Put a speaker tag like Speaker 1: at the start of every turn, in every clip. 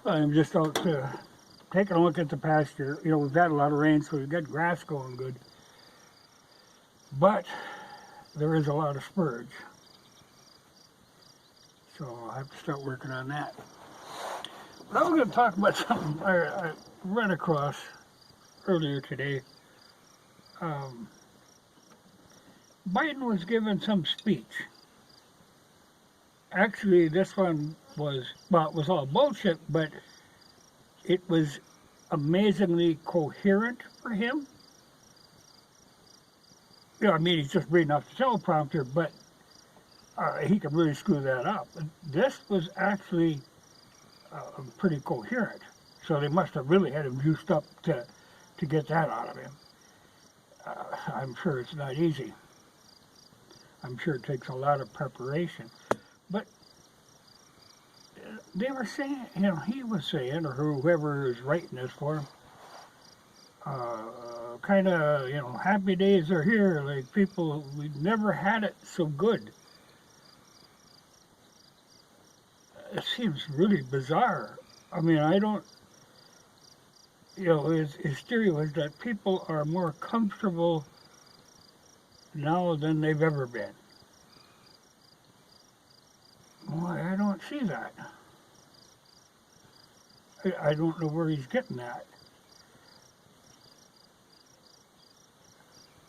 Speaker 1: I'm just out taking a look at the pasture. You know, we've had a lot of rain, so we've got grass going good. But there is a lot of spurge, so I'll have to start working on that. But I was going to talk about something I ran across earlier today. Um, Biden was giving some speech. Actually, this one was, well, it was all bullshit, but it was amazingly coherent for him. You know, I mean, he's just reading off the teleprompter, but he could really screw that up. This was actually pretty coherent. So they must have really had him juiced up to get that out of him. I'm sure it's not easy. I'm sure it takes a lot of preparation. But they were saying, you know, he was saying, or whoever is writing this for him, kind of, you know, happy days are here. Like people, we've never had it so good. It seems really bizarre. I mean, I don't, you know, his theory was that people are more comfortable now than they've ever been. Well, I don't see that. I don't know where he's getting that.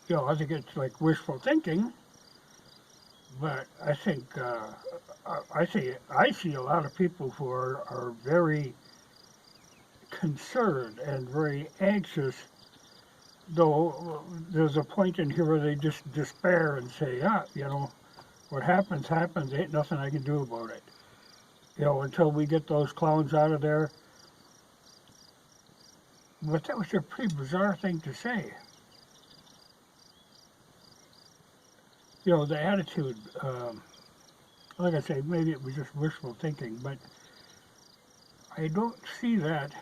Speaker 1: You know, I think it's like wishful thinking, but I see a lot of people who are very concerned and very anxious. Though there's a point in here where they just despair and say, "Ah, you know, what happens happens. Ain't nothing I can do about it." You know, until we get those clowns out of there. But that was a pretty bizarre thing to say. You know, the attitude. Like I say, maybe it was just wishful thinking, but I don't see that.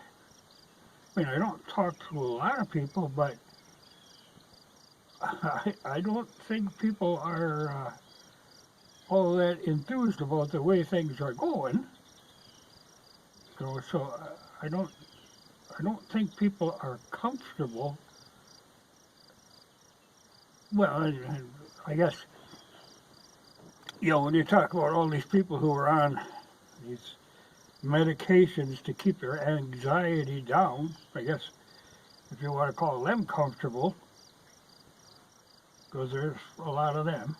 Speaker 1: I mean, I don't talk to a lot of people, but I don't think people are all that enthused about the way things are going. So I don't think people are comfortable. Well, I guess you know when you talk about all these people who are on these medications to keep their anxiety down, I guess if you want to call them comfortable, because there's a lot of them.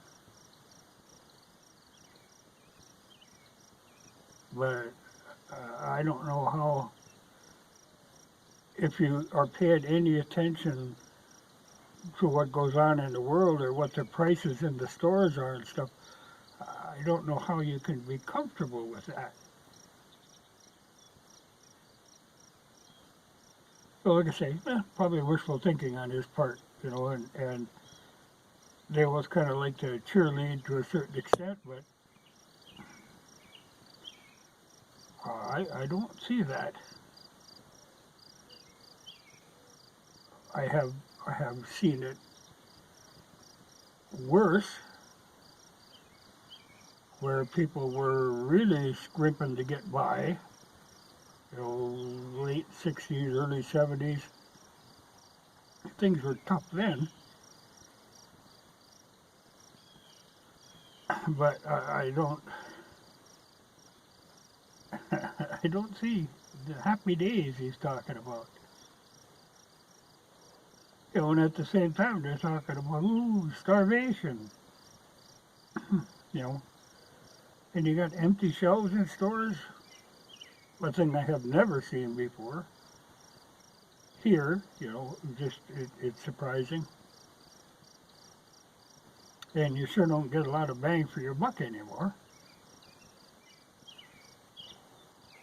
Speaker 1: But I don't know how, if you are paying any attention to what goes on in the world or what the prices in the stores are and stuff, I don't know how you can be comfortable with that. So like I say, probably wishful thinking on his part, you know, and they was kind of like to cheerlead to a certain extent, but I don't see that. I have I have seen it worse, where people were really scrimping to get by. You know, late '60s, early '70s, things were tough then. But I don't see the happy days he's talking about. You know, and at the same time they're talking about ooh starvation. You know, and you got empty shelves in stores. A thing I have never seen before. Here, you know, it's surprising, and you sure don't get a lot of bang for your buck anymore.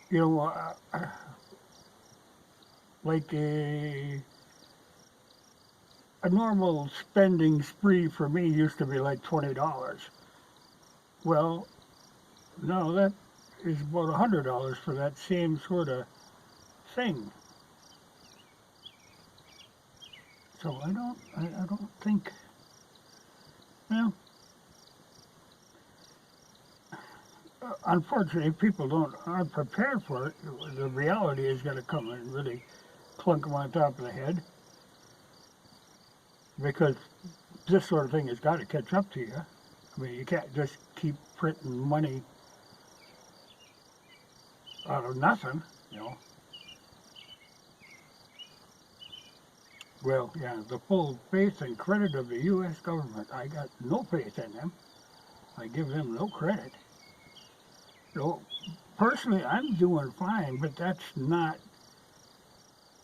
Speaker 1: You know, like a normal spending spree for me used to be like $20. Well, no, that is about $100 for that same sort of thing. So I don't think, well, unfortunately, people aren't prepared for it. The reality is going to come and really clunk them on top of the head, because this sort of thing has got to catch up to you. I mean, you can't just keep printing money out of nothing, you know. Well, yeah, the full faith and credit of the U.S. government. I got no faith in them. I give them no credit. So, personally, I'm doing fine, but that's not,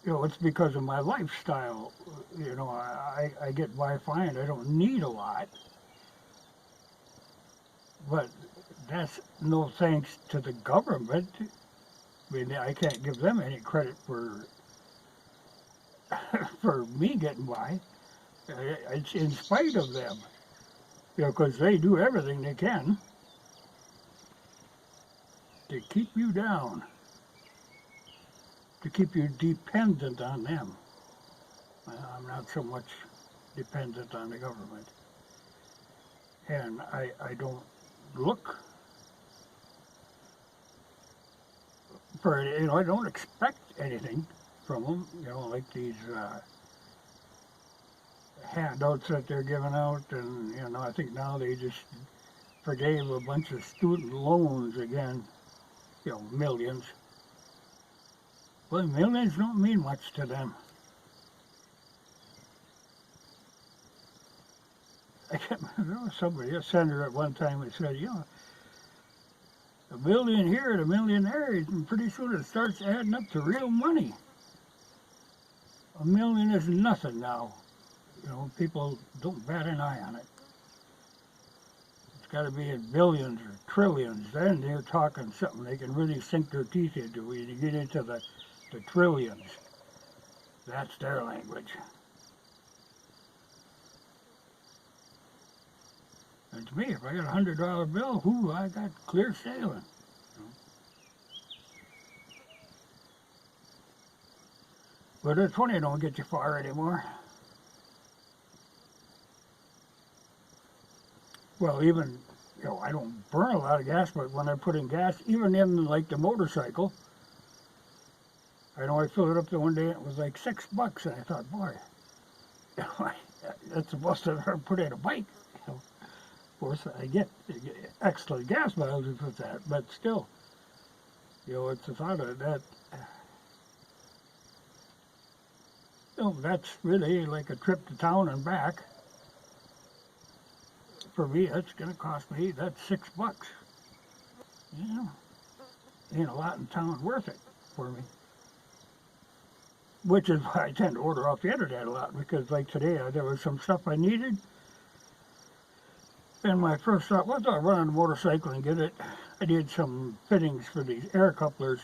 Speaker 1: it's because of my lifestyle. I get by fine. I don't need a lot. But that's no thanks to the government. I mean, I can't give them any credit for for me getting by. It's in spite of them, because they do everything they can to keep you down, to keep you dependent on them. I'm not so much dependent on the government, and I don't look for it. I don't expect anything from them, like these handouts that they're giving out, and I think now they just forgave a bunch of student loans again, millions. Well, millions don't mean much to them. I can't remember, somebody, a senator at one time, had said, a million here and a million there, and pretty soon it starts adding up to real money. A million is nothing now. People don't bat an eye on it. It's got to be in billions or trillions. Then they're talking something they can really sink their teeth into. When you get into the trillions, that's their language. And to me, if I got $100 bill, I got clear sailing. But a 20 don't get you far anymore. Well, even, I don't burn a lot of gas, but when I put in gas, even in like the motorcycle, I know I filled it up the one day, it was like $6, and I thought, boy, that's the most I've ever put in a bike. Of course, I get excellent gas mileage with that, but still, it's the thought of that. That's really like a trip to town and back. For me, that's going to cost me, that's $6. Ain't a lot in town worth it for me. Which is why I tend to order off the internet a lot, because like today, there was some stuff I needed. And my first thought was, I'll run on a motorcycle and get it. I did some fittings for these air couplers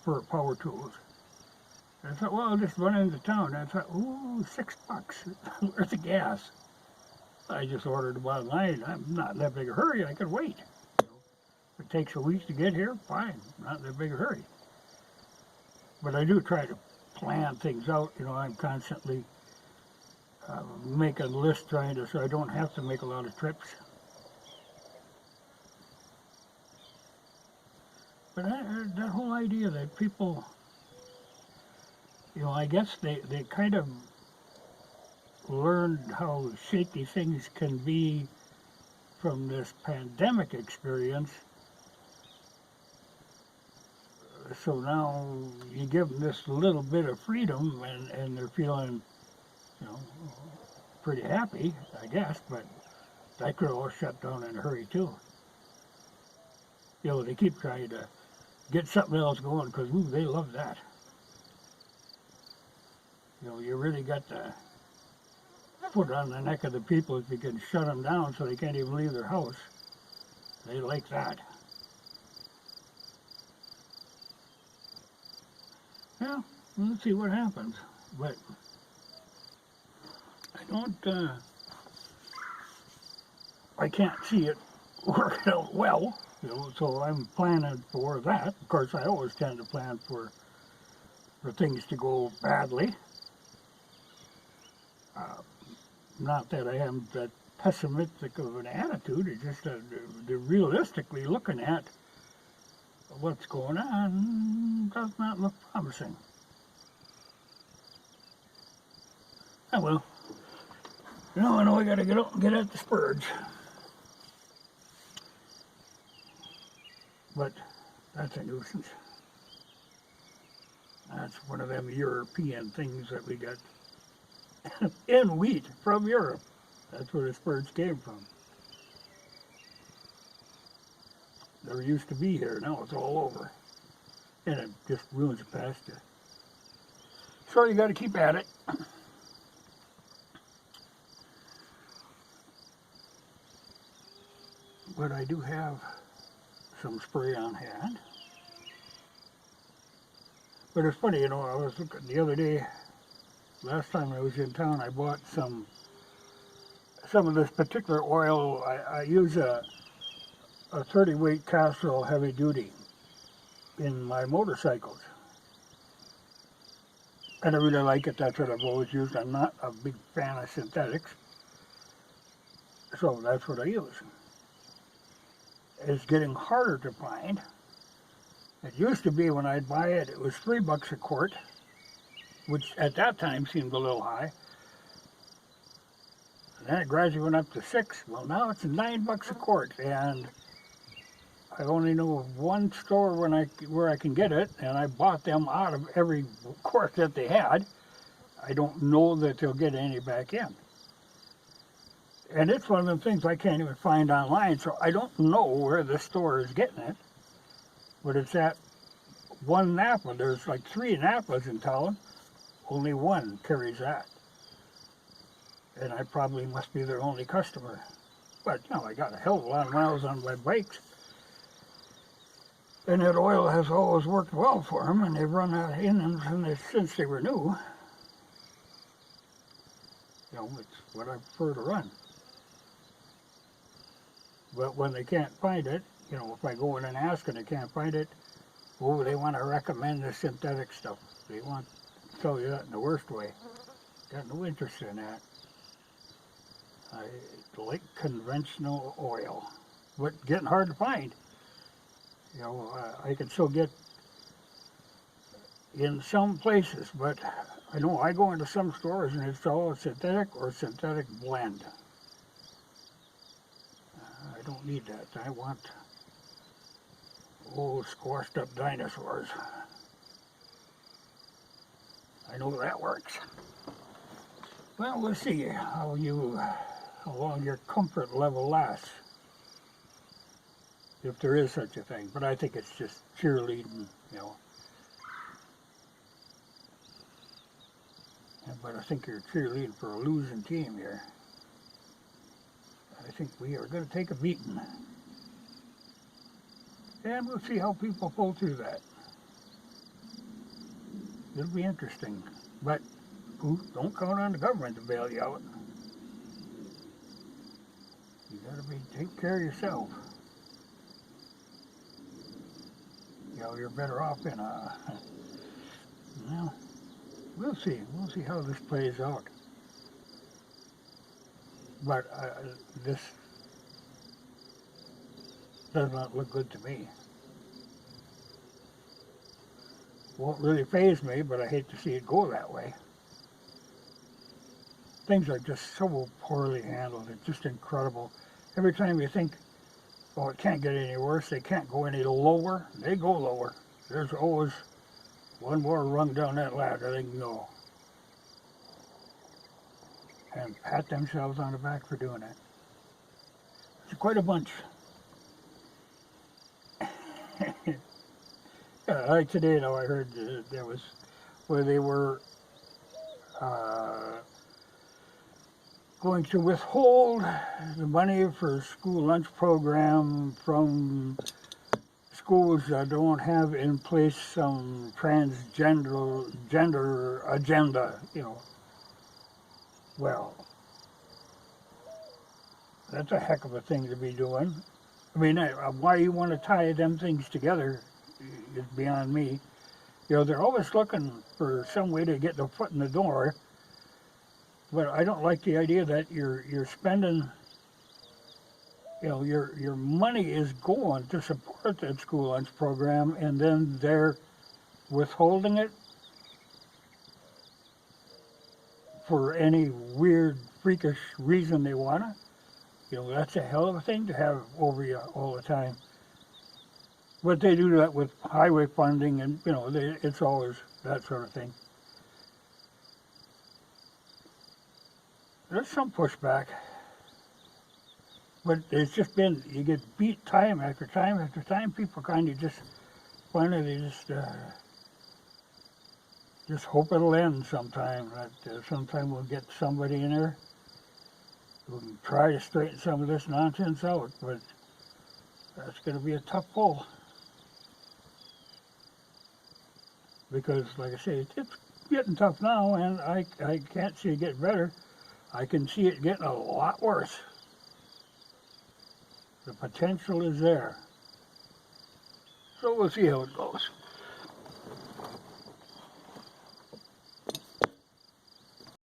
Speaker 1: for power tools. And I thought, well, I'll just run into town. And I thought, ooh, $6 worth of gas. I just ordered them online. I'm not in that big a hurry. I could wait. If it takes a week to get here, fine. I'm not in that big a hurry. But I do try to plan things out. I'm constantly making a list so I don't have to make a lot of trips. But that whole idea that people, I guess they kind of learned how shaky things can be from this pandemic experience. So now you give them this little bit of freedom, and they're feeling, pretty happy, I guess, but that could all shut down in a hurry too. They keep trying to get something else going, because they love that. You really got to foot on the neck of the people if you can shut them down so they can't even leave their house. They like that. Well, let's see what happens. But I can't see it working out well, so I'm planning for that. Of course, I always tend to plan for things to go badly. Not that I am that pessimistic of an attitude. It's just they're realistically looking at what's going on does not look promising. Oh well. Now I know I gotta get out and get at the spurge. But that's a nuisance. That's one of them European things that we got in wheat from Europe. That's where the spurge came from. Never used to be here. Now it's all over. And it just ruins the pasture. So you got to keep at it. But I do have some spray on hand. But it's funny, you know, I was looking the other day, last time I was in town, I bought some of this particular oil. I use a 30 weight Castrol heavy duty in my motorcycles. And I really like it. That's what I've always used. I'm not a big fan of synthetics. So that's what I use. It's getting harder to find. It used to be when I'd buy it, it was $3 a quart, which at that time seemed a little high. And then it gradually went up to $6. Well, now it's $9 a quart, and I only know of one store where I can get it, and I bought them out of every quart that they had. I don't know that they'll get any back in. And it's one of them things I can't even find online, so I don't know where the store is getting it. But it's at one Napa. There's like 3 Napas in town. Only one carries that. And I probably must be their only customer. But, you know, I got a hell of a lot of miles on my bikes. And that oil has always worked well for them, and they've run out of in them since they were new. You know, it's what I prefer to run. But when they can't find it, you know, if I go in and ask and they can't find it, oh, they want to recommend the synthetic stuff. They want to tell you that in the worst way. Got no interest in that. I like conventional oil, but getting hard to find. You know, I can still get in some places, but I know I go into some stores and it's all synthetic or synthetic blend. I don't need that. I want old squashed up dinosaurs. I know that works. Well, we'll see how long your comfort level lasts, if there is such a thing. But I think it's just cheerleading, you know. But I think you're cheerleading for a losing team here. I think we are going to take a beating. And we'll see how people pull through that. It'll be interesting. But don't count on the government to bail you out. You got to take care of yourself. You know, you're better off in a... Well, we'll see. We'll see how this plays out. But this does not look good to me. Won't really faze me, but I hate to see it go that way. Things are just so poorly handled. It's just incredible. Every time you think, oh, it can't get any worse, they can't go any lower, they go lower. There's always one more rung down that ladder they can go. And pat themselves on the back for doing it. It's quite a bunch. Like today, though, I heard there was where they were going to withhold the money for school lunch program from schools that don't have in place some gender agenda, you know. Well, that's a heck of a thing to be doing. I mean, why you want to tie them things together is beyond me. You know, they're always looking for some way to get their foot in the door, but I don't like the idea that you're spending your money is going to support that school lunch program, and then they're withholding it for any weird, freakish reason they wanna. That's a hell of a thing to have over you all the time. But they do that with highway funding, and it's always that sort of thing. There's some pushback, but it's just been, you get beat time after time after time. People kind of just finally just hope it'll end sometime. That sometime we'll get somebody in there who can try to straighten some of this nonsense out. But that's going to be a tough pull, because, like I say, it's getting tough now, and I can't see it getting better. I can see it getting a lot worse. The potential is there. So we'll see how it goes.